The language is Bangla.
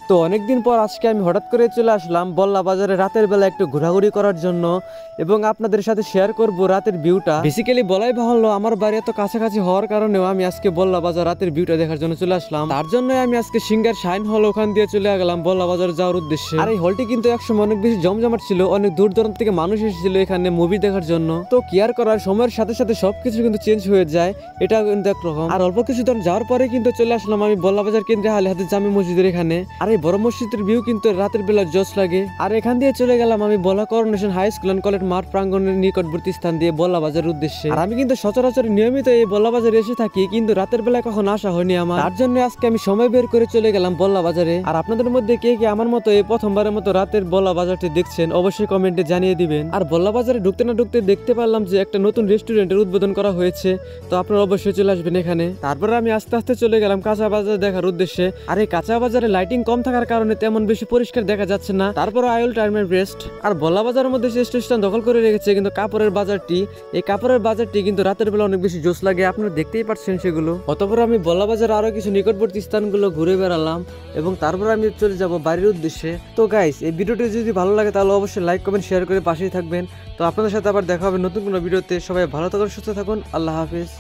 তো অনেকদিন পর আজকে আমি হঠাৎ করে চলে আসলাম বল্লা বাজারে রাতের বেলা একটু ঘোরাঘুরি করার জন্য এবং আপনাদের সাথে শেয়ার করব রাতের ভিউটা। বেসিক্যালি বলাই বাহুল্য আমার বাড়ি এত কাছাকাছি হওয়ার কারণেও আমি আজকে বল্লা বাজার রাতের ভিউটা দেখার জন্য চলে আসলাম। তার জন্য আমি আজকে সিঙ্গার শাইন হল ওখান দিয়ে চলে গেলাম বল্লা বাজার যাওয়ার উদ্দেশ্যে। আর এই হলটি কিন্তু একসময় অনেক বেশি জমজমাট ছিল, অনেক দূর দূরান্ত থেকে মানুষ এসেছিল এখানে মুভি দেখার জন্য। তো কেয়ার করার সময়ের সাথে সাথে সবকিছু কিন্তু চেঞ্জ হয়ে যায়, এটা কিন্তু একরকম। আর অল্প কিছু দিন যাওয়ার পরে কিন্তু চলে আসলাম আমি বল্লা বাজার কেন্দ্রে আলী হাদিস জামে মসজিদের এখানে। আর এই বড় মসজিদের ভিউ কিন্তু রাতের বেলা জোশ লাগে। আর এখান দিয়ে চলে গেলাম আমি বলা coronation high school and college মাঠ প্রাঙ্গণের নিকটবর্তী স্থান দিয়ে বল্লা বাজারের উদ্দেশ্যে। আর আমি কিন্তু সচরাচর নিয়মিত এই বল্লা বাজারে এসে থাকি, কিন্তু রাতের বেলা কখন আসা হয়নি আমার। তার জন্য আজকে আমি সময় বের করে চলে গেলাম বল্লা বাজারে। আর আপনাদের মধ্যে কে কে আমার মতো এই প্রথমবারের মতো রাতের বল্লা বাজারটি দেখছেন অবশ্যই কমেন্টে জানিয়ে দিবেন। আর বল্লা বাজারে ঢুকতে না ঢুকতে দেখতে পারলাম যে একটা নতুন রেস্টুরেন্টের উদ্বোধন করা হয়েছে, তো আপনারা অবশ্যই চলে আসবেন এখানে। তারপরে আমি আস্তে আস্তে চলে গেলাম কাঁচা বাজার দেখার উদ্দেশ্যে। আর এই কাঁচা বাজারে লাইটিং কম থাকার কারণে তেমন বেশি পরিষ্কার দেখা যাচ্ছে না, তারপরে I will try my best. আর বল্লা বাজারের মধ্যে শ্রেষ্ঠ স্থান দখল করে রেখেছে কিন্তু কাপড়ের বাজারটি। এই কাপড়ের বাজারটি কিন্তু রাতের বেলা অনেক বেশি জোশ লাগে, আপনারা দেখতেই পাচ্ছেন সেগুলো। অতঃপর আমি বল্লা বাজার আরো কিছু নিকটবর্তী স্থানগুলো ঘুরে বেড়ালাম এবং তারপর আমি চলে যাব বাড়ির উদ্দেশ্যে। তো গাইস, এই ভিডিওটি যদি ভালো লাগে তাহলে অবশ্যই লাইক কমেন্ট শেয়ার করে পাশেই থাকবেন। তো আপনাদের সাথে আবার দেখা হবে নতুন কোনো ভিডিওতে। সবাই ভালো থাকুন, সুস্থ থাকুন, আল্লাহ হাফেজ।